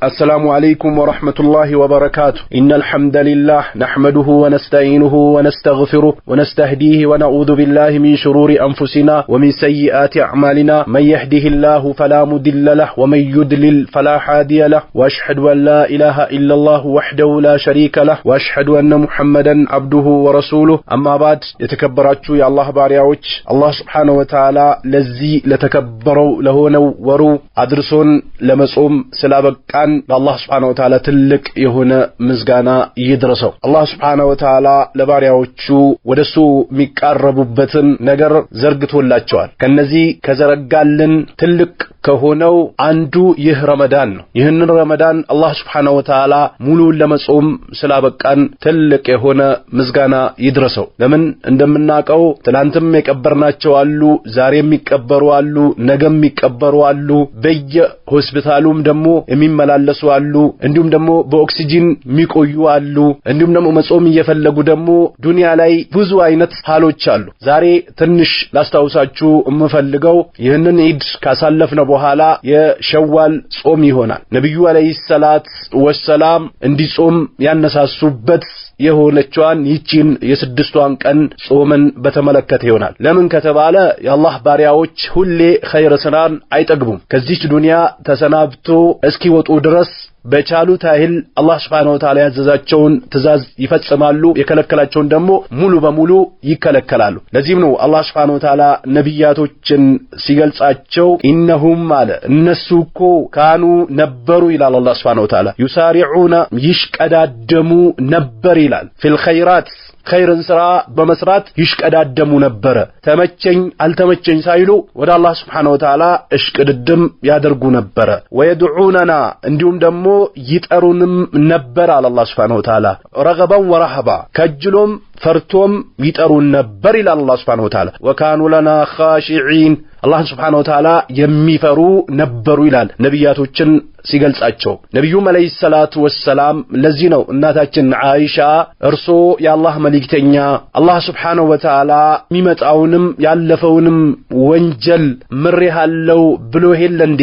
السلام عليكم ورحمة الله وبركاته. إن الحمد لله نحمده ونستعينه ونستغفره ونستهديه ونعوذ بالله من شرور أنفسنا ومن سيئات أعمالنا. من يهده الله فلا مضل له ومن يضلل فلا هادي له. وأشهد أن لا إله إلا الله وحده لا شريك له وأشهد أن محمدا عبده ورسوله. أما بعد يتكبراتشو يا الله بارياوش الله سبحانه وتعالى لزي لتكبروا لهونو ورو أدرسون لمصوم سلابقان الله سبحانه وتعالى تلك يهونا مزغانا يدرسو. الله سبحانه وتعالى لبارياوچو ودسو ميقربوبتن ነገር ዘርግቶላቸዋል። ከነዚህ ከዘረጋልን ትልቅ ከሆነው አንዱ ይህ ረመዳን ነው። ይህንን ረመዳን አላህ Subhanahu Wa Ta'ala ሙሉ ለመጾም ስላበቃን ትልቅ የሆነ ምስጋና ይድረሰው። ለምን እንደምናቀው ትላንትም የቀበርናቸው አሉ፣ ዛሬም ይቀበሩ አሉ፣ ነገም ይቀበሩ አሉ፣ በየሆስፒታሉም ደግሞ የሚመላለሱ አሉ፣ እንዲሁም ደግሞ በኦክሲጂን የሚቆዩ አሉ፣ እንዲሁም ደግሞ መጾም እየፈለጉ ደግሞ ዱንያ ላይ ብዙ አይነት ሐሎች አሉ። ዛሬ ትንሽ ላስታውሳችሁ የምፈልገው ይህንን ኢድ ካሳለፍነው በኋላ የሸዋል ጾም ይሆናል። ነብዩ አለይሂ ሰላት ወሰላም እንዲጾም ያነሳሱበት የሆነቿን ይቺን የስድስቷን ቀን ጾምን በተመለከተ ይሆናል። ለምን ከተባለ የአላህ ባሪያዎች ሁሌ ኸይር ስራን አይጠግቡም። ከዚህ ዱንያ ተሰናብቶ እስኪወጡ ድረስ በቻሉት አይል አላህ Subhanahu Wa Ta'ala ያዘዛቸውን ትእዛዝ ይፈጽማሉ፣ የከለከላቸውን ደግሞ ሙሉ በሙሉ ይከለከላሉ። ለዚህም ነው አላህ Subhanahu Wa Ta'ala ነብያቶችን ሲገልጻቸው ኢነሁም አለ እነሱኮ ካኑ ነበሩ ይላል አላህ Subhanahu Wa Ta'ala ይሳሪዑና ይሽቀዳደሙ ነበር ይላል ፊል ኸይራት ኸይርን ስራ በመስራት ይሽቀዳደሙ ነበር። ተመቸኝ አልተመቸኝ ሳይሉ ወደ አላህ Subhanahu Wa Ta'ala እሽቅድድም ያደርጉ ነበር። ወይዱዑናና እንዲሁም ደግሞ ይጠሩንም ነበር አለ አላህ Subhanahu Wa Ta'ala ረገበን ወረህባ ከጅሎም ፈርቶም ይጠሩን ነበር ይላል አላህ Subhanahu Wa Ta'ala ወካኑ ለና ኻሺዒን አላህ Subhanahu Wa Ta'ala የሚፈሩ ነበሩ ይላል ነብያቶችን ሲገልጻቸው። ነብዩ አለይሂ ሰላቱ ወሰላም ለዚህ ነው እናታችን አይሻ እርሶ የአላህ መልእክተኛ አላህ Subhanahu Wa Ta'ala የሚመጣውንም ያለፈውንም ወንጀል ምሬሃለው ብሎ ሄለንዴ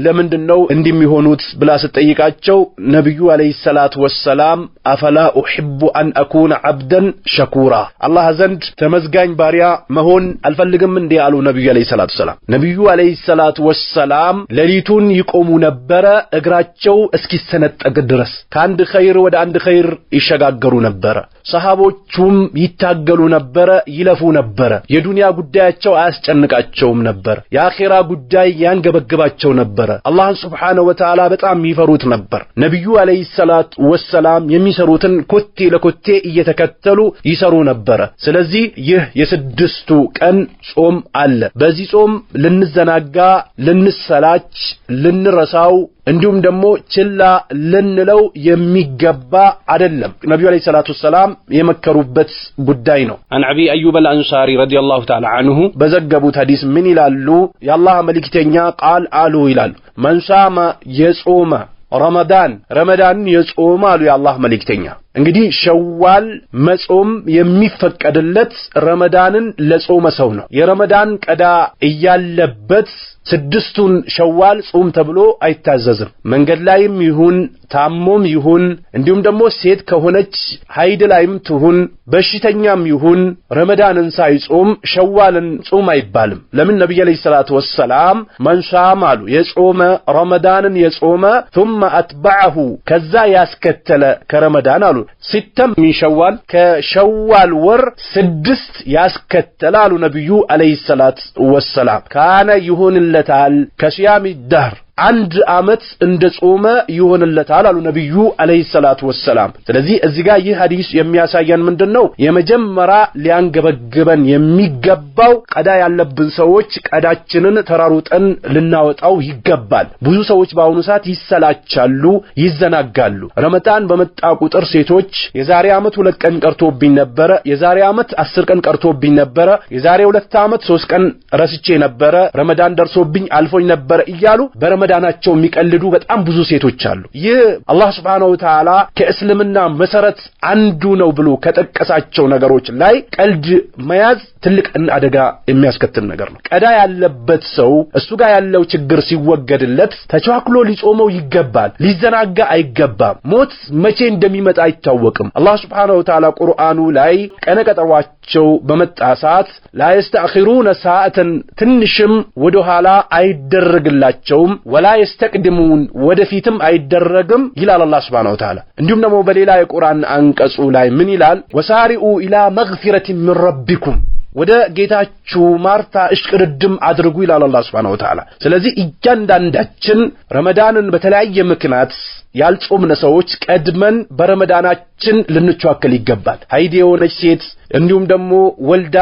ለምንድነው እንደሚሆኑት ብላ ስትጠይቃቸው ነብዩ አለይሂ ሰላቱ ወሰላም አፈላ ኡሂቡ አን አኩነ አብደን ሸኩራ አላህ ዘንድ ተመዝጋኝ ባሪያ መሆን አልፈልግም እንዴ አሉ ነብዩ አለይሂ ሰላቱ ወሰላም። ነብዩ አለይሂ ሰላቱ ወሰላም ሌሊቱን ይቆሙ ነበር እግራቸው እስኪሰነጠቅ ድረስ ከአንድ ኸይር ወደ አንድ ኸይር ይሸጋገሩ ነበር። ሰሃቦቹም ይታገሉ ነበር፣ ይለፉ ነበር። የዱንያ ጉዳያቸው አያስጨንቃቸውም ነበር። የአኺራ ጉዳይ ያንገበግባቸው ነበር። አላህ Subhanahu Wa Ta'ala በጣም ይፈሩት ነበር። ነብዩ አለይሂ ሰላቱ ወሰላም የሚሰሩትን ኮቴ ለኮቴ እየተከተሉ ይሰሩ ነበር። ስለዚህ ይህ የስድስቱ ቀን ጾም አለ። በዚህ ጾም ልንዘናጋ፣ ልንሰላች፣ ልንረሳው እንዲሁም ደግሞ ችላ ልንለው የሚገባ አይደለም። ነብዩ አለይሂ ሰላቱ ወሰላም የመከሩበት ጉዳይ ነው። አን አቢ አዩብ አልአንሳሪ ረዲየላሁ ተዓላ አንሁ በዘገቡት ሐዲስ ምን ይላሉ? የአላህ መልእክተኛ ቃል አሉ ይላሉ መን ሳመ የጾመ ረመዳን የጾመ አሉ የአላህ መልእክተኛ። እንግዲህ ሸዋል መጾም የሚፈቀድለት ረመዳንን ለጾመ ሰው ነው። የረመዳን ቀዳ እያለበት ስድስቱን ሸዋል ጾም ተብሎ አይታዘዝም። መንገድ ላይም ይሁን ታሞም ይሁን እንዲሁም ደግሞ ሴት ከሆነች ሀይድ ላይም ትሁን በሽተኛም ይሁን ረመዳንን ሳይጾም ሸዋልን ጾም አይባልም። ለምን ነብዩ አለይሂ ሰላቱ ወሰላም መንሳም አሉ የጾመ ረመዳንን የጾመ ثم اتبعه ከዛ ያስከተለ ከረመዳን አሉ ሲተም ሚሸዋል ከሸዋል ወር ስድስት ያስከተላሉ ነብዩ አለይሂ ሰላቱ ወሰላም ካነ ይሁንለታል ከሲያሚ ዳህር አንድ አመት እንደ ጾመ ይሆንለታል አሉ ነብዩ አለይሂ ሰላቱ ወሰላም። ስለዚህ እዚህ ጋር ይህ ሐዲስ የሚያሳየን ምንድነው? የመጀመሪያ ሊያንገበግበን የሚገባው ቀዳ ያለብን ሰዎች ቀዳችንን ተራሩጠን ልናወጣው ይገባል። ብዙ ሰዎች በአሁኑ ሰዓት ይሰላቻሉ፣ ይዘናጋሉ። ረመዳን በመጣ ቁጥር ሴቶች የዛሬ አመት 2 ቀን ቀርቶብኝ ነበር፣ የዛሬ አመት 10 ቀን ቀርቶብኝ ነበር፣ የዛሬ 2 አመት 3 ቀን ረስቼ ነበር፣ ረመዳን ደርሶብኝ አልፎኝ ነበር እያሉ በረመዳናቸው የሚቀልዱ በጣም ብዙ ሴቶች አሉ። ይህ አላህ Subhanahu Wa Ta'ala ከእስልምና መሰረት አንዱ ነው ብሎ ከጠቀሳቸው ነገሮች ላይ ቀልድ መያዝ ትልቅ አደጋ የሚያስከትል ነገር ነው። ቀዳ ያለበት ሰው እሱ ጋር ያለው ችግር ሲወገድለት ተቻክሎ ሊጾመው ይገባል፣ ሊዘናጋ አይገባም። ሞት መቼ እንደሚመጣ አይታወቅም። አላህ Subhanahu Wa Ta'ala ቁርአኑ ላይ ቀነቀጠሯቸው በመጣ ሰዓት لا يستأخرون ساعة ትንሽም ወደ ኋላ አይደረግላቸውም ولا يستقدمون ወደፊትም አይደረግም ይላል አላህ Subhanahu Wa Ta'ala። እንዲሁም ደግሞ በሌላ የቁርአን አንቀጹ ላይ ምን ይላል? وسارعوا إلى مغفرة من ربكم ወደ ጌታችሁ ማርታ እሽቅድድም አድርጉ ይላል አላህ Subhanahu Wa Ta'ala። ስለዚህ እያንዳንዳችን ረመዳንን በተለያየ ምክንያት ያልጾምነ ሰዎች ቀድመን በረመዳናችን ልንቻከል ይገባል። ሀይድ የሆነች ሴት እንዲሁም ደግሞ ወልዳ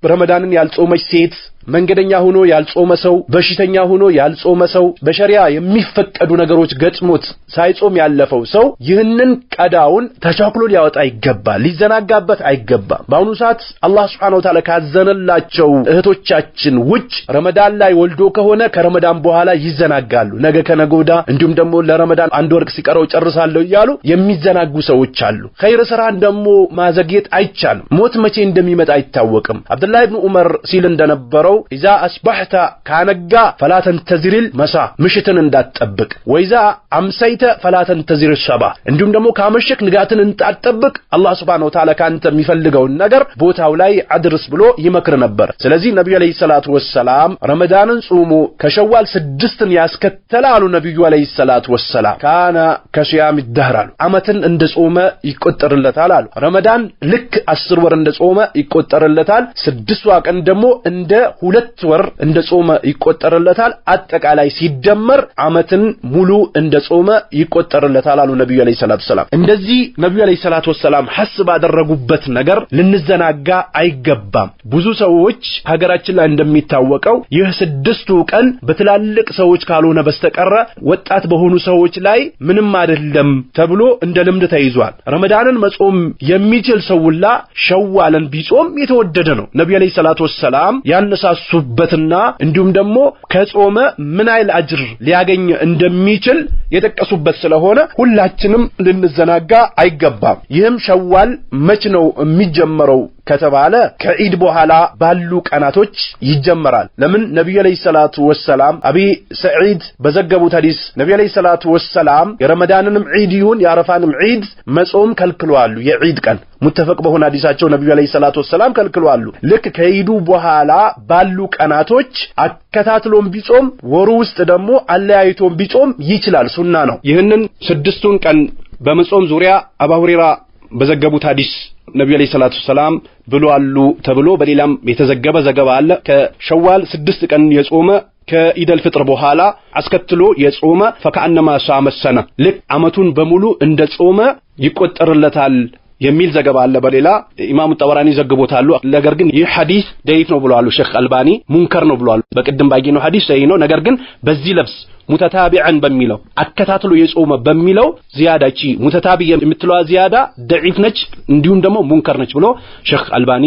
ረመዳንን ያልጾመች ሴት፣ መንገደኛ ሆኖ ያልጾመ ሰው፣ በሽተኛ ሆኖ ያልጾመ ሰው፣ በሸሪዓ የሚፈቀዱ ነገሮች ገጥሞት ሳይጾም ያለፈው ሰው ይህንን ቀዳውን ተቻክሎ ሊያወጣ ይገባል፣ ሊዘናጋበት አይገባም። በአሁኑ ሰዓት አላህ Subhanahu Wa Ta'ala ካዘነላቸው እህቶቻችን ውጭ ረመዳን ላይ ወልዶ ከሆነ ከረመዳን በኋላ ይዘናጋሉ። ነገ ከነጎዳ እንዲሁም ደግሞ ለረመዳን አንድ ወር ሲቀረው ጨርሳለሁ እያሉ የሚዘናጉ ሰዎች አሉ። ኸይር ስራን ደግሞ ማዘግየት አይቻልም። ሞት መቼ እንደሚመጣ አይታወቅም። አብዱላህ ኢብኑ ዑመር ሲል እንደነበረው إذا أصبحت كانجا فلا تنتظر المساء مشتن እንዳትጠብቅ وإذا أمسيت فلا تنتظر الصباح እንዲሁም ደግሞ ካመሸክ ንጋትን እንዳትጠብቅ አላህ Subhanahu Wa Ta'ala ካንተ የሚፈልገውን ነገር ቦታው ላይ አድርስ ብሎ ይመክር ነበር። ስለዚህ ነብዩ አለይሂ ሰላቱ ወሰላም ረመዳንን ጾሙ ከሸዋል 6ን ያስከተላሉ። ነብዩ አለይሂ ሰላቱ ወሰላም ካና ከሺያም ይደህራሉ አመትን እንደጾመ ይቆጠርለታል አሉ። ረመዳን ልክ 10 ወር እንደጾመ ይቆጠርለታል። 6 ቀን ደግሞ እንደ 2 ወር እንደጾመ ይቆጠርለታል። አጠቃላይ ሲደመር አመትን ሙሉ እንደጾመ ይቆጠርለታል አሉ ነብዩ አለይሂ ሰላቱ ወሰላም። እንደዚህ ነብዩ አለይሂ ሰላቱ ወሰላም ሐስብ አደረጉበት ነገር ልንዘናጋ አይገባም። ብዙ ሰዎች ሀገራችን ላይ እንደሚታወቀው ይህ 6ቱ ቀን በትላልቅ ሰዎች ካልሆነ በስተቀር ወጣት በሆኑ ሰዎች ላይ ምንም አይደለም ተብሎ እንደ ልምድ ተይዟል። ረመዳንን መጾም የሚችል ሰውላ ሸዋልን ቢጾም የተወደደ ነው። ነብዩ አለይሂ ሰላቱ ወሰላም ያነሳሱበትና እንዲሁም ደግሞ ከጾመ ምን አይል አጅር ሊያገኝ እንደሚችል የጠቀሱበት ስለሆነ ሁላችንም ልንዘናጋ አይገባም። ይህም ሸዋል መች ነው የሚጀመረው ከተባለ ከዒድ በኋላ ባሉ ቀናቶች ይጀመራል። ለምን ነብዩ አለይሂ ሰላቱ ወሰላም አቢ ሰዒድ በዘገቡት ሐዲስ ነብዩ አለይሂ ሰላቱ ወሰላም የረመዳንንም ዒድ ይሁን የአረፋንም ዒድ መጾም ከልክለዋል። የዒድ ቀን ሙተፈቅ በሆነ ሐዲሳቸው ነብዩ አለይሂ ሰላቱ ወሰላም ከልክለዋል። ልክ ከዒዱ በኋላ ባሉ ቀናቶች አከታትሎም ቢጾም ወሩ ውስጥ ደግሞ አለያይቶም ቢጾም ይችላል፣ ሱና ነው። ይህንን 6ቱን ቀን በመጾም ዙሪያ አቡ ሁረይራ በዘገቡት ሐዲስ ነብዩ አለይሂ ሰላቱ ወሰላም ብለዋል ተብሎ በሌላም የተዘገበ ዘገባ አለ። ከሸዋል 6 ቀን የጾመ ከኢደል ፍጥር በኋላ አስከትሎ የጾመ ፈከአነማ ሷመ ሰነ ልክ አመቱን በሙሉ እንደጾመ ይቆጠርለታል የሚል ዘገባ አለ። በሌላ ኢማሙ ጠበራኒ ዘግቦታል። ነገር ግን ይህ ሐዲስ ደይፍ ነው ብለዋል ሼክ አልባኒ፣ ሙንከር ነው ብለዋል። በቅድም ባይገነው ሐዲስ ሰሂህ ነው። ነገር ግን በዚህ ለብስ ሙተታቢዓን በሚለው አከታትሎ የጾመ በሚለው ዚያዳቺ ሙተታቢዕ የምትለዋ ዚያዳ ደዒፍ ነች እንዲሁም ደግሞ ሙንከር ነች ብሎ ሼክ አልባኒ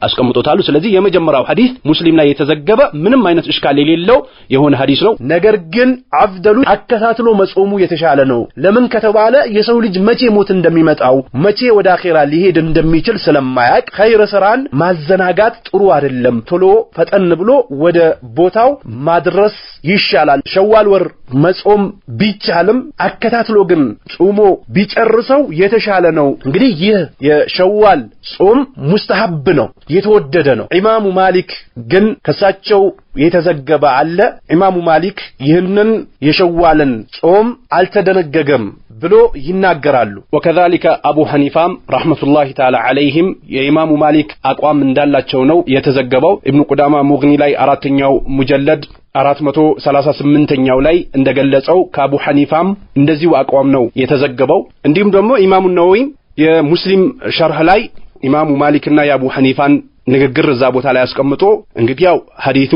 አስቀምጦታል። ስለዚህ የመጀመሪያው ሐዲስ ሙስሊም ላይ የተዘገበ ምንም አይነት እሽካል የሌለው የሆነ ሐዲስ ነው። ነገር ግን አፍደሉ አከታትሎ መጾሙ የተሻለ ነው። ለምን ከተባለ የሰው ልጅ መቼ ሞት እንደሚመጣው መቼ ወደ አኺራ ሊሄድ እንደሚችል ስለማያቅ ኸይር ስራን ማዘናጋት ጥሩ አይደለም። ቶሎ ፈጠን ብሎ ወደ ቦታው ማድረስ ይሻላል። ሸዋል ወር መጾም ቢቻልም አከታትሎ ግን ጾሞ ቢጨርሰው የተሻለ ነው። እንግዲህ ይህ የሸዋል ጾም ሙስተሐብ ነው፣ የተወደደ ነው። ኢማሙ ማሊክ ግን ከሳቸው የተዘገበ አለ። ኢማሙ ማሊክ ይህንን የሸዋልን ጾም አልተደነገገም ብሎ ይናገራሉ። ወከዛሊከ አቡ ሐኒፋም ረህመቱላሂ ተዓላ ዐለይሂም የኢማሙ ማሊክ አቋም እንዳላቸው ነው የተዘገበው። ኢብኑ ቁዳማ ሙግኒ ላይ 4ኛው ሙጀለድ 438ኛው ላይ እንደገለጸው ከአቡ ሐኒፋም እንደዚሁ አቋም ነው የተዘገበው። እንዲሁም ደግሞ ኢማሙ ነወዊ የሙስሊም ሸርህ ላይ ኢማሙ ማሊክና የአቡ ሐኒፋን ንግግር እዛ ቦታ ላይ አስቀምጦ እንግዲህ ያው ሐዲሱ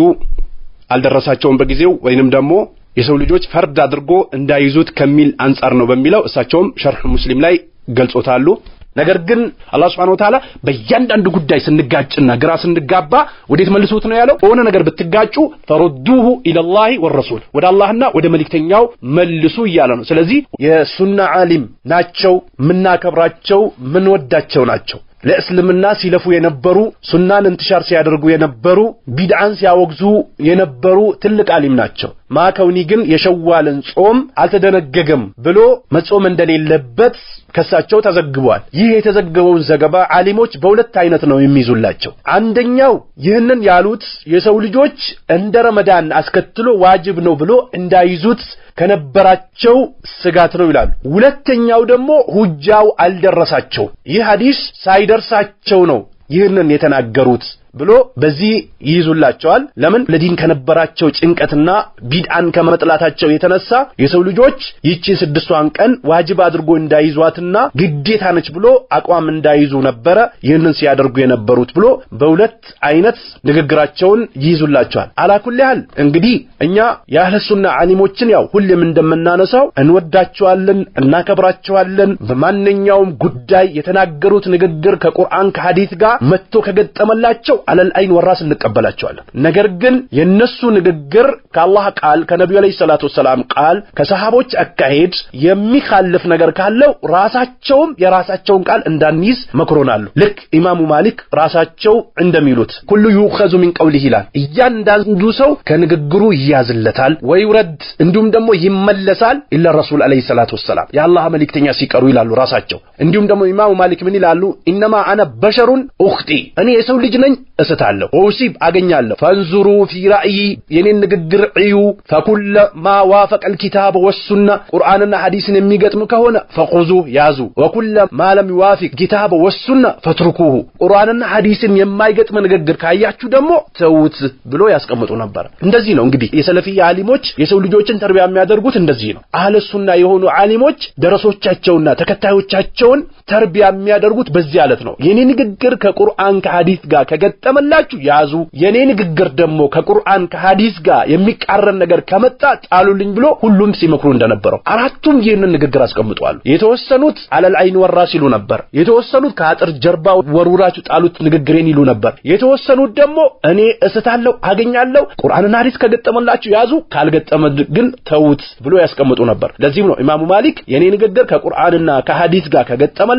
አልደረሳቸውም በጊዜው ወይንም ደግሞ የሰው ልጆች ፈርድ አድርጎ እንዳይዙት ከሚል አንጻር ነው በሚለው እሳቸውም ሸርህ ሙስሊም ላይ ገልጾታሉ። ነገር ግን አላህ Subhanahu Wa Ta'ala በእያንዳንዱ ጉዳይ ስንጋጭና ግራ ስንጋባ ወዴት መልሱት ነው ያለው ሆነ ነገር ብትጋጩ ፈሩዱሁ ኢለላሂ ወረሱል ወደ አላህና ወደ መልእክተኛው መልሱ ይያለ ነው ስለዚህ የሱና ዓሊም ናቸው ምናከብራቸው ምንወዳቸው ናቸው ለእስልምና ሲለፉ የነበሩ ሱናን እንትሻር ሲያደርጉ የነበሩ ቢድዓን ሲያወግዙ የነበሩ ትልቅ ዓሊም ናቸው ማከውኒ ግን የሸዋልን ጾም አልተደነገገም ብሎ መጾም እንደሌለበት ከሳቸው ተዘግቧል ይህ የተዘገበውን ዘገባ ዓሊሞች በሁለት አይነት ነው የሚይዙላቸው አንደኛው ይህንን ያሉት የሰው ልጆች እንደ ረመዳን አስከትሎ ዋጅብ ነው ብሎ እንዳይዙት ከነበራቸው ስጋት ነው ይላሉ ሁለተኛው ደግሞ ሁጃው አልደረሳቸው ይህ ሐዲስ ሳይደርሳቸው ነው ይህንን የተናገሩት ብሎ በዚህ ይይዙላቸዋል ለምን ለዲን ከነበራቸው ጭንቀትና ቢድዓን ከመጥላታቸው የተነሳ የሰው ልጆች ይቺ ስድስቷን ቀን ዋጅብ አድርጎ እንዳይዟትና ግዴታ ነች ብሎ አቋም እንዳይዙ ነበር ይህንን ሲያደርጉ የነበሩት ብሎ በሁለት አይነት ንግግራቸውን ይይዙላቸዋል አላኩልሃል እንግዲህ እኛ የአህለ ሱና ዓሊሞችን ያው ሁሌም እንደምናነሳው እንወዳቸዋለን እናከብራቸዋለን በማንኛውም ጉዳይ የተናገሩት ንግግር ከቁርአን ከሐዲስ ጋር መጥቶ ከገጠመላቸው على العين والراس እንቀበላቸዋለን ነገር ግን የነሱ ንግግር ከአላህ ቃል ከነብዩ አለይሂ ሰላቱ ወሰለም ቃል ከሰሃቦች አካሄድ የሚخالፍ ነገር ካለው ራሳቸውም የራሳቸውን ቃል እንዳንይዝ መክሮናል ልክ ኢማሙ ማሊክ ራሳቸው እንደሚሉት ሁሉ ይخذ من قوله ይላል እያንዳንዱ ሰው ከንግግሩ ይያዝለታል ወይ ወረድ እንዲሁም ደግሞ ይመለሳል ኢላ ረሱል አለይሂ ሰላቱ ወሰለም የአላህ መልእክተኛ ሲቀሩ ይላሉ ራሳቸው እንዲሁም ደግሞ ኢማሙ ማሊክ ምን ይላሉ ኢንማ አነ በሸሩን ኡኽቲ እኔ የሰው ልጅ ነኝ እሰታለሁ ወሲብ አገኛለሁ ፈንዙሩ في رأيي የኔን ንግግር እዩ فكل ما وافق الكتاب والسنه ቁርአንና ሐዲስን የሚገጥም ከሆነ فخذوه ያዙ وكل ما لم يوافق الكتاب والسنه فتركوه ቁርአንና ሐዲስን የማይገጥም ንግግር ካያችሁ ደግሞ ተውት ብሎ ያስቀምጡ ነበር እንደዚህ ነው እንግዲህ የሰለፊያ ዓሊሞች የሰው ልጆችን ተርቢያ የሚያደርጉት እንደዚህ ነው አህለ ሱና የሆኑ ዓሊሞች ደረሶቻቸውና ተከታዮቻቸውን ተርቢያ የሚያደርጉት በዚህ አለት ነው የኔ ንግግር ከቁርአን ከሐዲስ ጋር ከገጠመላችሁ ያዙ የኔ ንግግር ደግሞ ከቁርአን ከሐዲስ ጋር የሚቃረን ነገር ከመጣ ጣሉልኝ ብሎ ሁሉም ሲመክሩ እንደነበረው አራቱም ይህንን ንግግር አስቀምጧል የተወሰኑት አለል አይን ወራስ ይሉ ነበር የተወሰኑት ከአጥር ጀርባ ወሩራችሁ ጣሉት ንግግሬን ይሉ ነበር የተወሰኑት ደግሞ እኔ እስታለሁ አገኛለሁ ቁርአንና ሐዲስ ከገጠመላችሁ ያዙ ካልገጠመ ግን ተውት ብሎ ያስቀምጡ ነበር ለዚህም ነው ኢማሙ ማሊክ የኔ ንግግር ከቁርአንና ከሐዲስ ጋር ከገጠመላችሁ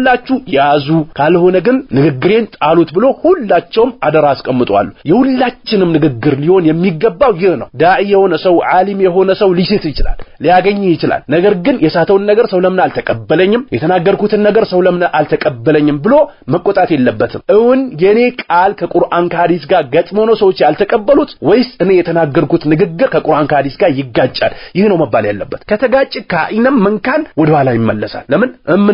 ያዙ ካልሆነ ግን ንግግሬን ጣሉት ብሎ ሁላቸውም አደራ አስቀምጧል የሁላችንም ንግግር ሊሆን የሚገባው ይሄ ነው ዳኢ የሆነ ሰው ዓሊም የሆነ ሰው ሊስት ይችላል ሊያገኝ ይችላል ነገር ግን የሳተውን ነገር ሰው ለምን አልተቀበለኝም የተናገርኩትን ነገር ሰው ለምን አልተቀበለኝም ብሎ መቆጣት የለበትም እውን የኔ ቃል ከቁርአን ከሐዲስ ጋር ገጥሞ ነው ሰዎች ያልተቀበሉት ወይስ እኔ የተናገርኩት ንግግር ከቁርአን ከሐዲስ ጋር ይጋጫል ይሄ ነው መባል ያለበት ከተጋጭ ካኢነም መንካን ወደ ኋላ ይመለሳል ለምን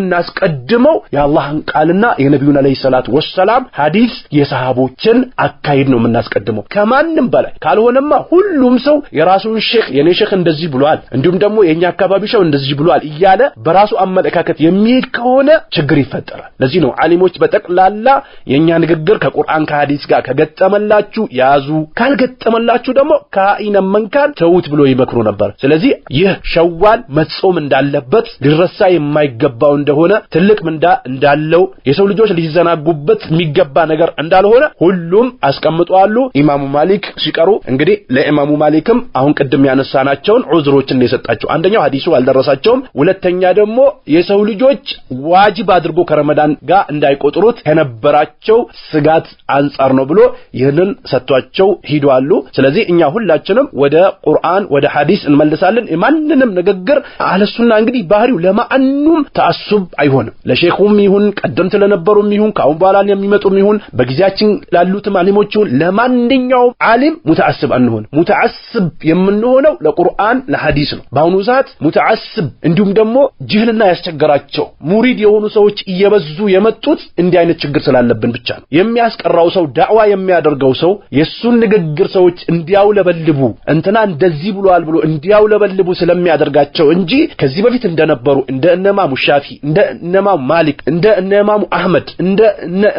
እናስቀድመው የአላህን ቃልና የነብዩን አለይሂ ሰላቱ ወሰለም ሐዲስ የሰሃቦችን አካይድ ነው እናስቀድመው ከማንም በላይ ካልሆነማ ሁሉም ሰው የራሱን ሼክ የኔ ሼክ እንደዚህ ብሏል እንዲሁም ደግሞ የኛ አካባቢ ሸው እንደዚህ ብሏል እያለ በራሱ አመለካከት የሚሄድ ከሆነ ችግር ይፈጠራል ለዚህ ነው ዓሊሞች በጠቅላላ የኛ ንግግር ከቁርአን ከሐዲስ ጋር ከገጠመላችሁ ያዙ ካልገጠመላችሁ ደግሞ ካኢነ መንካን ተውት ብሎ ይመክሩ ነበር ስለዚህ ይህ ሸዋል መጾም እንዳለበት ሊረሳ የማይገባው እንደሆነ ትልቅ ምንዳ እንዳለው የሰው ልጆች ሊዘናጉበት የሚገባ ነገር እንዳልሆነ ሁሉም አስቀምጧሉ ኢማሙ ማሊክ ሲቀሩ እንግዲህ ለኢማሙ ማሊክም አሁን ቀደም ያነሳናቸውን ዑዝሮችን የሰጣቸው አንደኛው ሐዲሱ አልደረሳቸውም ሁለተኛ ደግሞ የሰው ልጆች ዋጅብ አድርጎ ከረመዳን ጋር እንዳይቆጥሩት ከነበራቸው ስጋት አንፃር ነው ብሎ ይህንን ሰጥቷቸው ሂዷሉ ስለዚህ እኛ ሁላችንም ወደ ቁርአን ወደ ሐዲስ እንመልሳለን ማንንም ንግግር አህለ ሱና እንግዲህ ባህሪው ለማንንም ተአሱብ አይሆንም ለሼኹም ይሁን ቀደምት ለነበሩም ይሁን ካሁን በኋላ የሚመጡም ይሁን በጊዜያችን ላሉት ዓሊሞች ለማንኛውም ዓሊም ሙተዓስብ አንሆን ሙተዓስብ የምንሆነው ለቁርአን ለሐዲስ ነው ባሁኑ ሰዓት ሙተዓስብ እንዲሁም ደግሞ ጅህልና ያስቸገራቸው ሙሪድ የሆኑ ሰዎች እየበዙ የመጡት እንዲህ አይነት ችግር ስላለብን ብቻ ነው የሚያስቀራው ሰው ዳዕዋ የሚያደርገው ሰው የሱን ንግግር ሰዎች እንዲያውለበልቡ እንትና እንደዚህ ብሏል ብሎ እንዲያውለበልቡ ስለሚያደርጋቸው እንጂ ከዚህ በፊት እንደነበሩ እንደ ኢማሙ ሻፊ እንደ ኢማሙ ማሊክ እንደ ኢማሙ አህመድ እንደ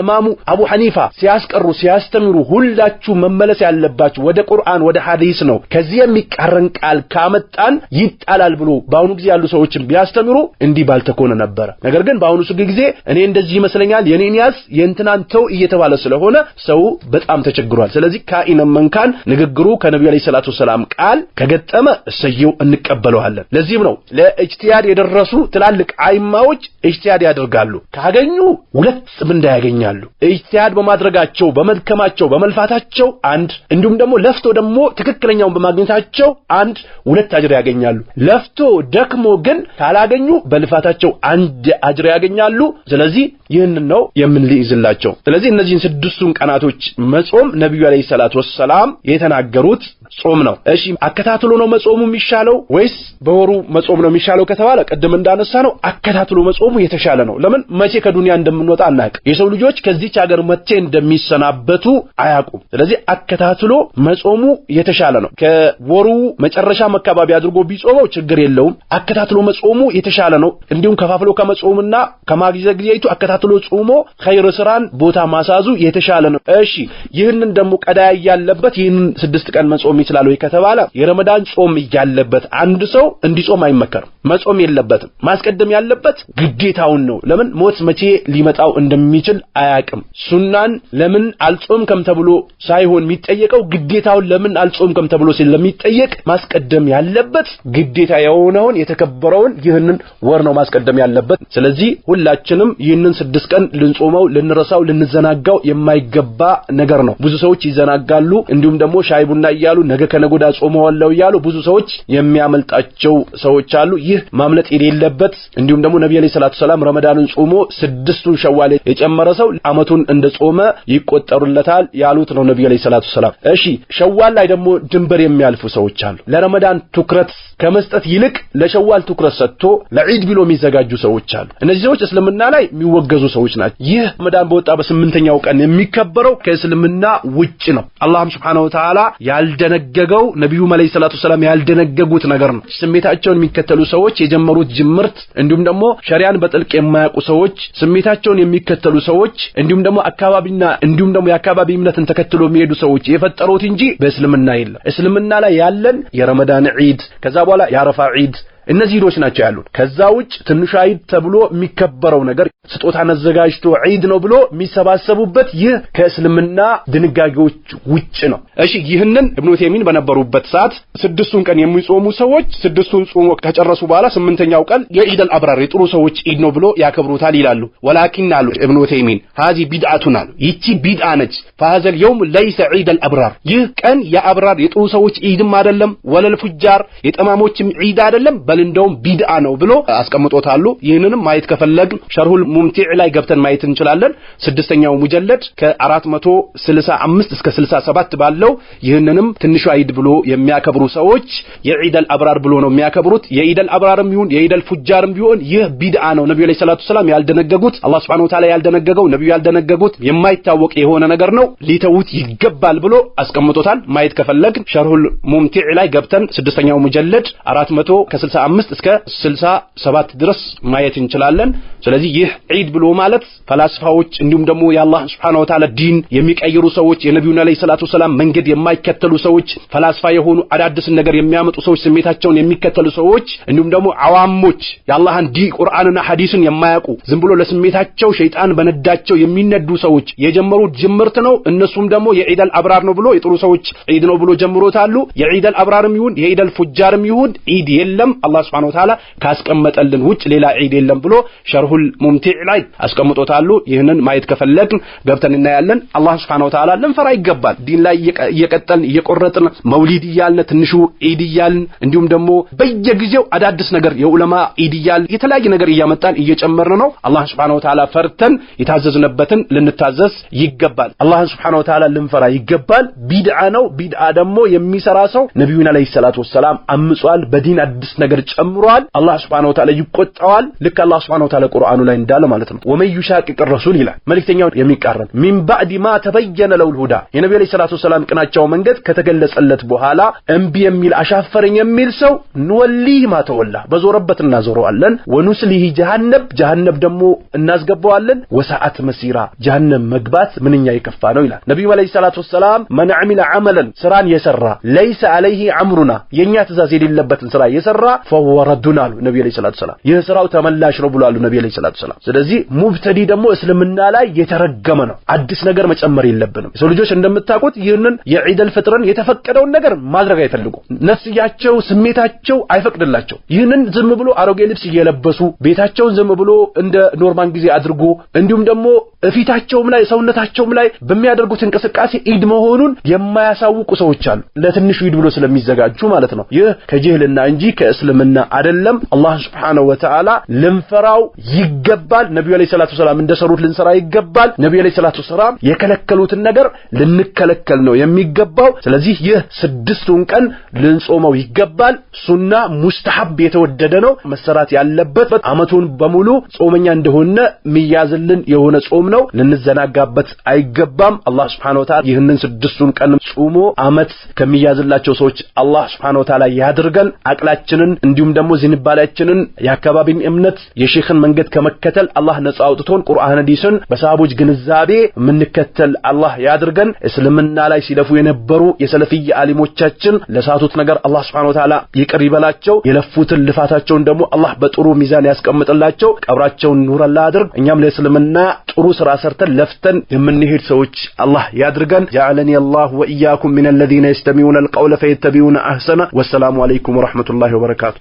ኢማሙ አቡ ሐኒፋ ሲያስቀሩ ሲያስተምሩ ሁላችሁ መመለስ ያለባችሁ ወደ ቁርአን ወደ ሐዲስ ነው ከዚህ የሚቃረን ቃል ካመጣን ይጣላል ብሎ ባሁኑ ጊዜ ያሉ ሰዎችን ቢያስተምሩ እንዲህ ባልተኮነ ነበር ነገር ግን ባሁኑ ጊዜ እኔ እንደዚህ ይመስለኛል የኔን ያስ የእንትናን ተው እየተባለ ስለሆነ ሰው በጣም ተቸግሯል ስለዚህ ካኢነ መንካን ንግግሩ ከነብዩ አለይሂ ሰላቱ ሰላም ቃል ከገጠመ እሰየው እንቀበለዋለን ለዚህም ነው ለኢጅቲሃድ የደረሱ ትላልቅ አይማዎች ኢጅቲሃድ ያደርጋሉ ካገኙ ሁለት ምንዳ ያገኛሉ ኢጅቲሃድ በማድረጋቸው በመድከማቸው በመልፋታቸው አንድ እንዲሁም ደግሞ ለፍቶ ደግሞ ትክክለኛውን በማግኘታቸው አንድ ሁለት አጅር ያገኛሉ ለፍቶ ደክሞ ግን ካላገኙ በልፋታቸው አንድ አጅር ያገኛሉ ስለዚህ ይህንን ነው የምንልይዝላቸው ስለዚህ እነዚህን ስድስቱን ቀናቶች መጾም ነብዩ አለይሂ ሰላቱ ወሰለም የተናገሩት ጾም ነው እሺ አከታትሎ ነው መጾሙ የሚሻለው ወይስ በወሩ መጾም ነው የሚሻለው ከተባለ ቀደም እንዳነሳ ነው አከታትሎ መጾሙ የተሻለ ነው ለምን መቼ ከዱንያ እንደምንወጣ አናውቅ የሰው ልጆች ከዚህች ሀገር መቼ እንደሚሰናበቱ አያውቁም ስለዚህ አከታትሎ መጾሙ የተሻለ ነው ከወሩ መጨረሻ መካባቢ አድርጎ ቢጾመው ችግር የለውም አከታትሎ መጾሙ የተሻለ ነው እንዲሁም ከፋፍሎ ከመጾምና ከማግዘግየቱ አከታትሎ ጾሞ ኸይር ስራን ቦታ ማሳዙ የተሻለ ነው እሺ ይህንን ደግሞ ቀዳ ያለበት ይህንን 6 ቀን መጾም ይችላል ወይ ከተባለ የረመዳን ጾም ያለበት አንድ ሰው እንዲጾም አይመከርም መጾም የለበትም ማስቀደም ያለበት ግዴታውን ነው ለምን ሞት መቼ ሊመጣው እንደሚችል አያቅም ሱናን ለምን አልጾምከም ተብሎ ሳይሆን የሚጠየቀው ግዴታውን ለምን አልጾምከም ተብሎ ስለሚጠየቅ ማስቀደም ያለበት ግዴታ የሆነውን የተከበረውን ይህንን ወር ነው ማስቀደም ያለበት ስለዚህ ሁላችንም ይህንን 6 ቀን ልንጾመው ልንረሳው ልንዘናጋው የማይገባ ነገር ነው ብዙ ሰዎች ይዘናጋሉ እንዲሁም ደግሞ ሻይ ቡና ይያሉ ነገ ከነጎዳ ጾመዋለው ይያሉ ብዙ ሰዎች የሚያመልጣቸው ሰዎች አሉ ይህ ማምለጥ የሌለበት እንዲሁም ደግሞ ነብዩ አለይሂ ሰላቱ ሰላም ረመዳንን ጾሞ 6ቱን ሸዋል የጨመረ ሰው አመቱን እንደጾመ ይቆጠሩለታል ያሉት ነው ነብዩ አለይሂ ሰላቱ ሰላም እሺ ሸዋል ላይ ደግሞ ድንበር የሚያልፉ ሰዎች አሉ ለረመዳን ትኩረት ከመስጠት ይልቅ ለሸዋል ትኩረት ሰጥቶ ለዒድ ብሎ የሚዘጋጁ ሰዎች አሉ እነዚህ ሰዎች እስልምና ላይ የሚወገዙ ሰዎች ናቸው ይህ ረመዳን በወጣ በ8ኛው ቀን የሚከበረው ከእስልምና ውጭ ነው አላህ Subhanahu Wa Ta'ala ያልደነገገው ነብዩ አለይሂ ሰላቱ ሰላም ያልደነገጉት ነገር ነው ስሜታቸውን የሚከተሉ ሰዎች የጀመሩት ጅምርት እንዲሁም ደግሞ ሸሪዓን በጥልቅ የማያውቁ ሰዎች ስሜታቸውን የሚከተሉ ሰዎች እንዲሁም ደግሞ አካባቢና እንዲሁም ደግሞ የአካባቢ እምነትን ተከትሎ የሚሄዱ ሰዎች የፈጠሩት እንጂ በእስልምና የለም እስልምና ላይ ያለን የረመዳን ዒድ ከዛ በኋላ የአረፋ ዒድ እነዚህ ዒዶች ናቸው ያሉት ከዛ ውጭ ትንሽ ዒድ ተብሎ የሚከበረው ነገር ስጦታ አዘጋጅቶ ዒድ ነው ብሎ የሚሰባሰቡበት ይህ ከእስልምና ድንጋጌዎች ውጭ ነው እሺ ይህንን ኢብኑ ተይሚን በነበሩበት ሰዓት 6ቱን ቀን የሚጾሙ ሰዎች 6ቱን ጾሞ ከጨረሱ በኋላ 8ኛው ቀን የዒድ አልአብራር የጥሩ ሰዎች ዒድ ነው ብሎ ያከብሩታል ይላሉ ወላኪን አሉ ኢብኑ ተይሚን هذه بدعه አሉ ይቺ ቢድዓ ነች فهذا اليوم ليس عيد الابرار ይህ ቀን የአብራር የጥሩ ሰዎች ዒድም አይደለም ወለል ፉጃር የጠማሞችም ዒድ አይደለም እንደውም ቢድዓ ነው ብሎ አስቀምጦታሉ ይህንንም ማየት ከፈለግን ሸርሁል ሙምቲዕ ላይ ገብተን ማየት እንችላለን 6ኛው ሙጀለድ ከ465 እስከ 67 ባለው ይህንንም ትንሹ ዒድ ብሎ የሚያከብሩ ሰዎች የዒድ አልአብራር ብሎ ነው የሚያከብሩት የዒድ አልአብራርም ይሁን የዒድ አልፉጃርም ቢሆን ይህ ቢድዓ ነው ነብዩ አለይሂ ሰላቱ ሰላም ያልደነገጉት አላህ Subhanahu Wa Ta'ala ያልደነገገው ነብዩ ያልደነገጉት የማይታወቅ የሆነ ነገር ነው ሊተውት ይገባል ብሎ አስቀምጦታል ማየት ከፈለግን ሸርሁል ሙምቲዕ ላይ ገብተን 6ኛው ሙጀለድ 465 እስከ 67 ድረስ ማየት እንችላለን ስለዚህ ይህ ዒድ ብሎ ማለት ፈላስፋዎች እንዲሁም ደግሞ የአላህ Subhanahu Wa Ta'ala ዲን የሚቀይሩ ሰዎች የነብዩን አለይሂ ሰላቱ ሰላም መንገድ የማይከተሉ ሰዎች ፈላስፋ የሆኑ አዳዲስ ነገር የሚያመጡ ሰዎች ስሜታቸውን የሚከተሉ ሰዎች እንዲሁም ደግሞ አዋሞች የአላህን ዲን ቁርአንና ሐዲስን የማያውቁ ዝም ብሎ ለስሜታቸው ሸይጣን በነዳቸው የሚነዱ ሰዎች የጀመሩት ጅምርት ነው እነሱም ደግሞ የዒድ አልአብራር ነው ብሎ የጥሩ ሰዎች ዒድ ነው ብሎ ጀምሮታሉ የዒድ አልአብራርም ይሁን የዒድ አልፉጃርም ይሁን ዒድ የለም አላህ Subhanahu Wa Ta'ala ካስቀመጠልን ውጭ ሌላ ዒድ የለም ብሎ ሸርሁል ሙምቲዕ ላይ አስቀምጦታሉ ይህንን ማየት ከፈለግን ገብተን እናያለን አላህ Subhanahu Wa Ta'ala ልንፈራ ይገባል ዲን ላይ እየቀጠልን እየቆረጥን መውሊድ ይያልን ትንሹ ዒድ ይያልን እንዲሁም ደግሞ በየጊዜው አዳዲስ ነገር የዑለማ ዒድ ይያል የተለያየ ነገር እያመጣን እየጨመርን ነው አላህ Subhanahu Wa Ta'ala ፈርተን የታዘዝነበትን ልንታዘዝ ይገባል አላህ Subhanahu Wa Ta'ala ልንፈራ ይገባል ቢድዓ ነው ቢድዓ ደግሞ የሚሰራ ሰው ነብዩን አለይሂ ሰላቱ ወሰለም አምጿል በዲን አዲስ ነገር ነገር ጨምሯል አላህ Subhanahu Wa Ta'ala ይቆጣዋል ልክ አላህ Subhanahu Wa Ta'ala ቁርአኑ ላይ እንዳለ ማለት ነው ወመን ይሻቂቅ الرسول ይላል መልእክተኛው የሚቃረን ሚን ባዕድ ማ ተበየነ ለው الهدى የነብዩ አለይሂ ሰላቱ ሰላም ቅናቸው መንገድ ከተገለጸለት በኋላ እንቢ የሚል አሻፈረኝ የሚል ሰው ንወሊህ ማ ተወላ በዞረበት እናዞረዋለን ወኑስሊህ ጀሃነም ደግሞ እናስገባዋለን ወሰዓት መሲራ ጀሃነም መግባት ምንኛ ይከፋ ነው ይላል ነብዩ አለይሂ ሰላቱ ሰላም من عمل عملا ስራን የሰራ ليس عليه امرنا የኛ ትእዛዝ የሌለበትን ስራ የሰራ فهو ردنا ነብዩ አለይሂ ሰላቱ ሰላም ይህ ስራው ተመላሽ ነው ብለዋል ነብዩ አለይሂ ሰላቱ ሰላም ስለዚህ ሙብተዲ ደግሞ እስልምና ላይ የተረገመ ነው አዲስ ነገር መጨመር የለብንም ሰው ልጆች እንደምታውቁት ይህንን የዒደል ፍጥርን የተፈቀደውን ነገር ማድረግ አይፈልጉ ነፍስያቸው ስሜታቸው አይፈቅድላቸው ይህንን ዝም ብሎ አሮጌ ልብስ እየለበሱ ቤታቸውን ዝም ብሎ እንደ ኖርማል ጊዜ አድርጎ እንዲሁም ደግሞ እፊታቸውም ላይ ሰውነታቸውም ላይ በሚያደርጉት እንቅስቃሴ ኢድ መሆኑን የማያሳውቁ ሰዎች አሉ ለትንሹ ኢድ ብሎ ስለሚዘጋጁ ማለት ነው ይህ ከጅህልና እንጂ ከእስልምና አይደለም አላህ Subhanahu Wa Ta'ala ልንፈራው ይገባል ነብዩ አለይሂ ሰላቱ ሰላም እንደሰሩት ልንሰራ ይገባል ነብዩ አለይሂ ሰላቱ ሰላም የከለከሉትን ነገር ልንከለከል ነው የሚገባው ስለዚህ ይህ 6ቱን ቀን ልንጾመው ይገባል ሱና ሙስተሐብ የተወደደ ነው መሰራት ያለበት አመቱን በሙሉ ጾመኛ እንደሆነ ሚያዝልን የሆነ ጾም ነው ልንዘናጋበት አይገባም አላህ Subhanahu Wa Ta'ala ይህንን 6ቱን ቀን ጾሞ አመት ከሚያዝላቸው ሰዎች አላህ Subhanahu Wa Ta'ala ያድርገን አቅላችንን እንዲሁም ደግሞ ዝንባላችንን ያከባቢን እምነት የሼኽን መንገድ ከመከተል አላህ ነፃ አውጥቶን ቁርአን ሐዲስን በሳሃቦች ግንዛቤ ምንከተል አላህ ያድርገን እስልምና ላይ ሲለፉ የነበሩ የሰለፊያ አሊሞቻችን ለሳቱት ነገር አላህ Subhanahu Wa Ta'ala ይቅር ይበላቸው የለፉትን ልፋታቸውን ደግሞ አላህ በጥሩ ሚዛን ያስቀምጥላቸው ቀብራቸውን ኑር አላህ ያድርግ እኛም ለእስልምና ጥሩ ስራ ሰርተን ለፍተን የምንሄድ ሰዎች አላህ ያድርገን جعلني الله وإياكم من الذين يستمعون القول فيتبعون أحسنه والسلام عليكم ورحمة الله وبركاته